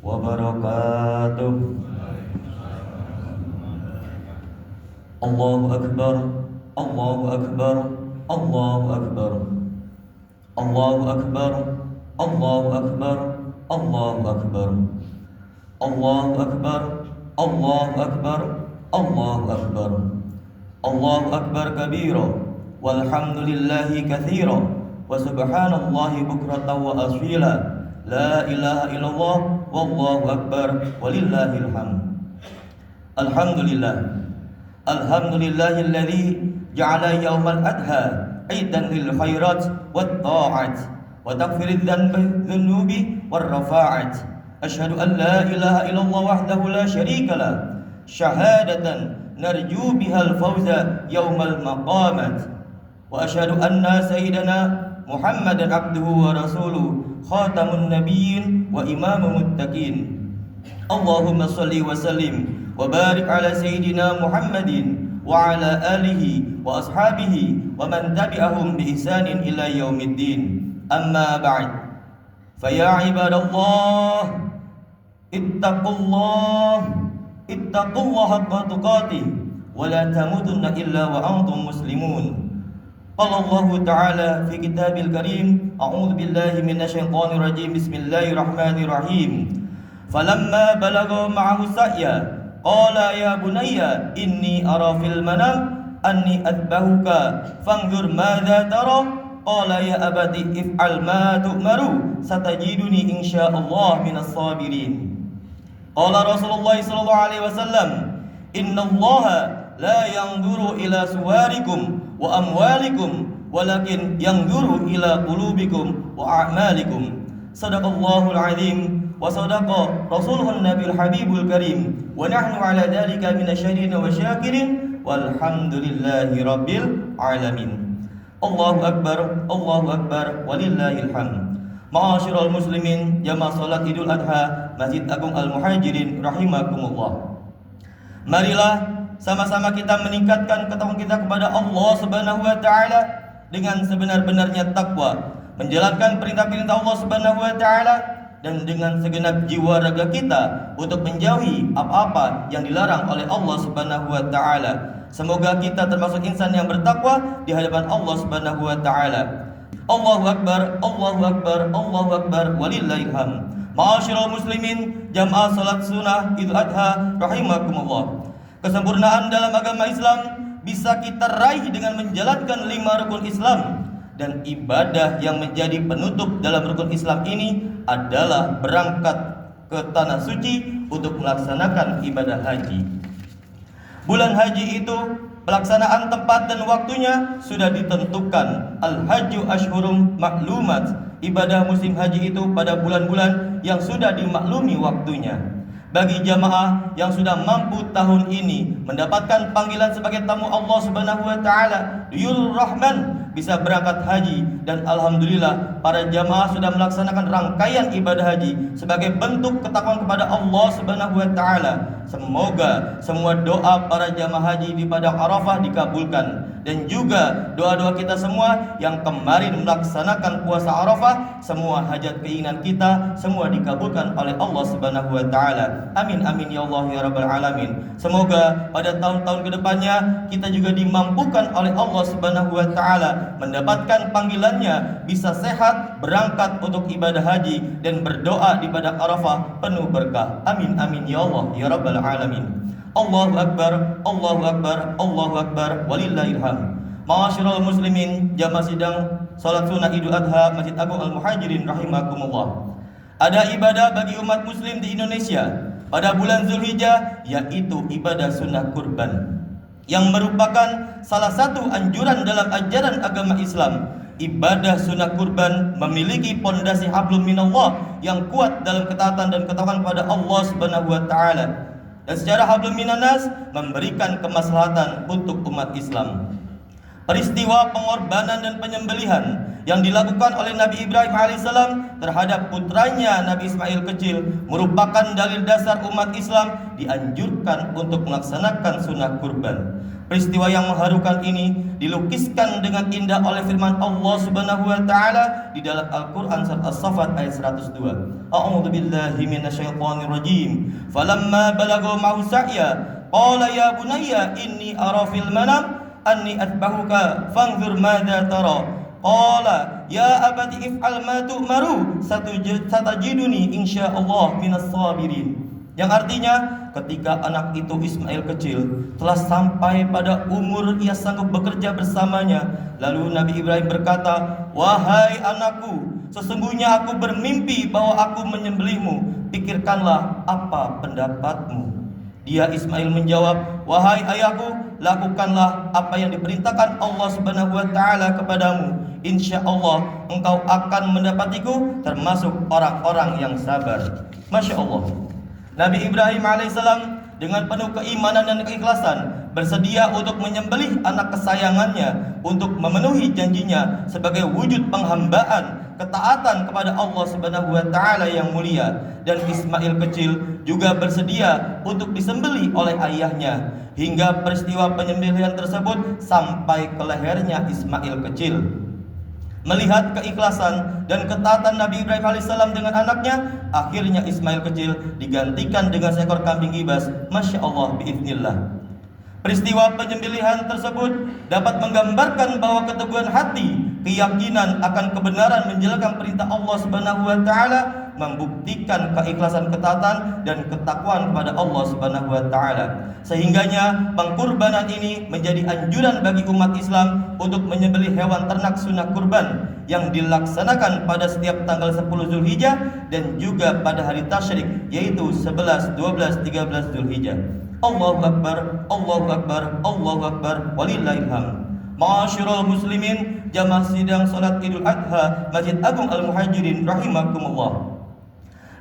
wabarakatuh. Allahu Akbar, Allahu Akbar, Allahu Akbar, Allahu Akbar, Allahu Akbar, Allahu Akbar, Allahu Akbar, Allahu Akbar, Allahu Akbar, Allahu Akbar kabira, walhamdulillahi katsira, wa subhanallahi bukratan wa asila, la ilaha illallah, wallahu akbar, walillahil hamd. Alhamdulillah, alhamdulillahilladzi ja'ala yaumal adha aidan lil khairat wat ta'at wa taghfiriz dzunubi war rafa'at. Asyhadu an la ilaha illallah wahdahu la syarika lah, syahadatan narju bihal fawza yaumal maqamat. Wa asyhadu anna sayyidana Muhammadan abduhu wa rasuluhu khatamun nabiyyin wa imamul muttaqin. Allahumma shalli wa sallim wa barik ala sayyidina Muhammadin wa ala alihi wa ashabihi wa man tabi'ahum bi ihsanin ila yaumiddin. Amma ba'd. Fa ya ibadallah, ittaqullaha haqqa tuqatih wa la tamutunna illa wa antum muslimun. Qala Allah Ta'ala fi kitabil karim, a'udzu billahi minasyaitonir rajim, bismillahirrahmanirrahim. Falamma balagha ma'ahu sa'ya qala ya bunayya inni ara fil manam anni adbahuka fanzur madza tara qala ya abati if'al ma tu'maru satajiduni insyaallah minas sabirin. Qala Rasulullah sallallahu alaihi wasallam, innallaha la yanzuru ila suwarikum wa amwalikum walakin yanzuru ila qulubikum wa a'malikum. Sadaqallahul azim wa sadaqa rasuluhun nabiyul habibul karim wa nahnu ala dzalika minasyahidin wa syakirin walhamdulillahi rabbil alamin. Allahu akbar, Allahu akbar, walillahil hamd. Ma'asyiral muslimin, jamaah salat Idul Adha Masjid Agung Al-Muhajirin rahimakumullah. Marilah sama-sama kita meningkatkan ketakwaan kita kepada Allah Subhanahu wa taala dengan sebenar-benarnya takwa, menjalankan perintah-perintah Allah Subhanahu wa taala dan dengan segenap jiwa raga kita untuk menjauhi apa-apa yang dilarang oleh Allah Subhanahu wa taala. Semoga kita termasuk insan yang bertakwa di hadapan Allah Subhanahu wa taala. Allahu akbar, Allahu akbar, Allahu akbar, walillahil hamd. Ma'asyiral muslimin, jamaah salat sunnah Idul Adha rahimakumullah. Kesempurnaan dalam agama Islam bisa kita raih dengan menjalankan 5 rukun Islam, dan ibadah yang menjadi penutup dalam rukun Islam ini adalah berangkat ke tanah suci untuk melaksanakan ibadah haji. Bulan haji itu pelaksanaan tempat dan waktunya sudah ditentukan. Al-hajju ashhurum ma'lumat. Ibadah musim haji itu pada bulan-bulan yang sudah dimaklumi waktunya. Bagi jamaah yang sudah mampu tahun ini mendapatkan panggilan sebagai tamu Allah Subhanahu wa taala, Diyur Rahman, bisa berangkat haji, dan alhamdulillah para jamaah sudah melaksanakan rangkaian ibadah haji sebagai bentuk ketakwaan kepada Allah Subhanahu wa taala. Semoga semua doa para jamaah haji di padang Arafah dikabulkan, dan juga doa-doa kita semua yang kemarin melaksanakan puasa Arafah, semua hajat keinginan kita semua dikabulkan oleh Allah Subhanahu wa taala. Amin amin ya Allah ya rabbal alamin. Semoga pada tahun-tahun kedepannya kita juga dimampukan oleh Allah Subhanahu wa taala mendapatkan panggilannya, bisa sehat berangkat untuk ibadah haji dan berdoa di padang Arafah penuh berkah. Amin amin ya Allah ya rabbal alamin. Allahu akbar, Allahu akbar, Allahu akbar, walillahil hamd. Ma'asyiral muslimin, jamaah sidang salat sunnah Idul Adha Masjid Agung Al-Muhajirin rahimakumullah. Ada ibadah bagi umat muslim di Indonesia pada bulan Zulhijjah, yaitu ibadah sunnah kurban, yang merupakan salah satu anjuran dalam ajaran agama Islam. Ibadah sunnah kurban memiliki pondasi hablum minallah yang kuat dalam ketaatan dan ketakwaan kepada Allah Subhanahu wa taala, dan secara hablum minanas memberikan kemaslahatan untuk umat Islam. Peristiwa pengorbanan dan penyembelihan yang dilakukan oleh Nabi Ibrahim alaihissalam terhadap putranya Nabi Ismail kecil merupakan dalil dasar umat Islam dianjurkan untuk melaksanakan sunnah kurban. Peristiwa yang mengharukan ini dilukiskan dengan indah oleh firman Allah Subhanahu wa taala di dalam Al-Qur'an surat As-Saffat ayat 102. A'udzu billahi minasyaitonir rajim. Falamma balagha ma'u sa'ya qala ya bunayya inni ara fil manam anni atbahuka fanzur madza tara. Qala ya abati if'al ma tu'maru satajiduni insyaallah minas sabirin. Yang artinya, ketika anak itu Ismail kecil telah sampai pada umur ia sanggup bekerja bersamanya, lalu Nabi Ibrahim berkata, "Wahai anakku, sesungguhnya aku bermimpi bahwa aku menyembelihmu. Pikirkanlah apa pendapatmu." Dia Ismail menjawab, "Wahai ayahku, lakukanlah apa yang diperintahkan Allah Subhanahu wa taala kepadamu. Insya Allah engkau akan mendapatiku termasuk orang-orang yang sabar." Masya Allah. Nabi Ibrahim alaihissalam dengan penuh keimanan dan keikhlasan bersedia untuk menyembelih anak kesayangannya untuk memenuhi janjinya sebagai wujud penghambaan, ketaatan kepada Allah Subhanahu wa taala yang mulia. Dan Ismail kecil juga bersedia untuk disembelih oleh ayahnya, hingga peristiwa penyembelihan tersebut sampai ke lehernya Ismail kecil. Melihat keikhlasan dan ketaatan Nabi Ibrahim alaihissalam dengan anaknya, akhirnya Ismail kecil digantikan dengan seekor kambing gibas. Masya Allah, biiznillah. Peristiwa penyembelihan tersebut dapat menggambarkan bahwa keteguhan hati, keyakinan akan kebenaran menjalankan perintah Allah Subhanahu wa taala membuktikan keikhlasan, ketaatan dan ketakwaan kepada Allah Subhanahu wa taala. Sehingganya pengkurbanan ini menjadi anjuran bagi umat Islam untuk menyembelih hewan ternak sunnah kurban yang dilaksanakan pada setiap tanggal 10 Zulhijjah dan juga pada hari tasyrik, yaitu 11, 12, 13 Zulhijjah. Allahu Akbar, Allahu Akbar, Allahu Akbar, walillahil hamd. Ma'asyiral muslimin, jamaah sidang salat Idul Adha Masjid Agung Al-Muhajirin rahimakumullah.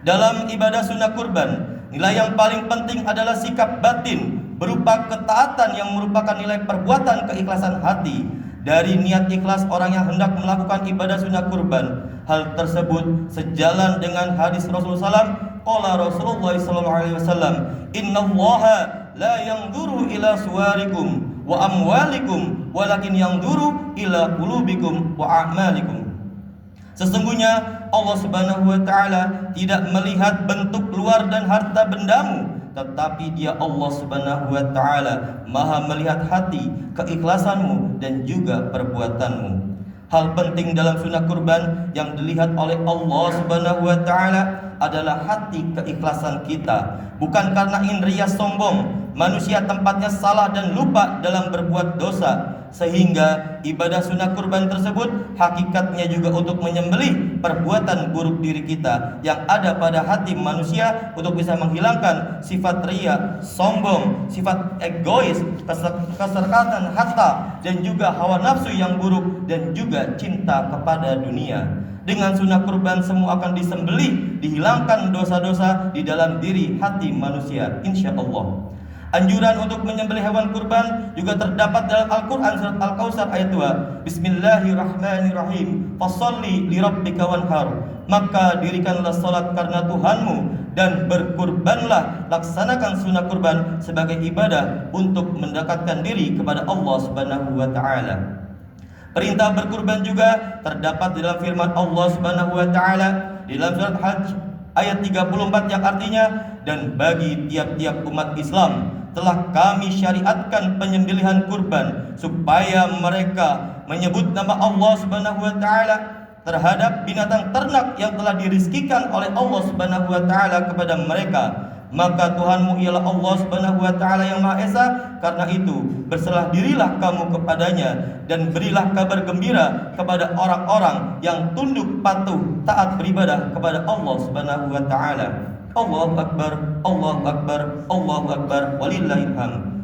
Dalam ibadah sunnah kurban, nilai yang paling penting adalah sikap batin berupa ketaatan yang merupakan nilai perbuatan keikhlasan hati. Dari niat ikhlas orang yang hendak melakukan ibadah sunnah kurban, hal tersebut sejalan dengan hadis Rasulullah SAW. Qala Rasulullah SAW, "Innallaha la yanzuru ila suwarikum wa amwalikum, walakin yanzuru ila qulubikum wa a'malikum." Sesungguhnya Allah Subhanahu wa taala tidak melihat bentuk luar dan harta bendamu, tetapi Dia Allah Subhanahu wa taala Maha melihat hati, keikhlasanmu dan juga perbuatanmu. Hal penting dalam sunnah kurban yang dilihat oleh Allah Subhanahu wa taala adalah hati keikhlasan kita, bukan karena ingin rias sombong. Manusia tempatnya salah dan lupa dalam berbuat dosa, sehingga ibadah sunnah kurban tersebut hakikatnya juga untuk menyembelih perbuatan buruk diri kita yang ada pada hati manusia, untuk bisa menghilangkan sifat ria, sombong, sifat egois, keserkatan harta, dan juga hawa nafsu yang buruk, dan juga cinta kepada dunia. Dengan sunnah kurban semua akan disembelih, dihilangkan dosa-dosa di dalam diri hati manusia, insya Allah. Anjuran untuk menyembelih hewan kurban juga terdapat dalam Al-Quran surat Al-Kautsar ayat 2. Bismillahirrahmanirrahim. Fasholli lirabbika wanhar. Maka dirikanlah salat karena Tuhanmu dan berkurbanlah, laksanakan sunnah kurban sebagai ibadah untuk mendekatkan diri kepada Allah Subhanahu wa taala. Perintah berkurban juga terdapat dalam firman Allah Subhanahu wa taala di dalam surat Hajj ayat 34 yang artinya, dan bagi tiap-tiap umat Islam telah kami syariatkan penyembelihan kurban supaya mereka menyebut nama Allah Subhanahu wa taala terhadap binatang ternak yang telah dirizkikan oleh Allah Subhanahu wa taala kepada mereka. Maka Tuhanmu ialah Allah Subhanahu wa taala yang Maha Esa. Karena itu berserah dirilah kamu kepadanya dan berilah kabar gembira kepada orang-orang yang tunduk patuh taat beribadah kepada Allah Subhanahu wa taala. Allahu Akbar, Allahu Akbar, Allahu Akbar, walillahil hamd.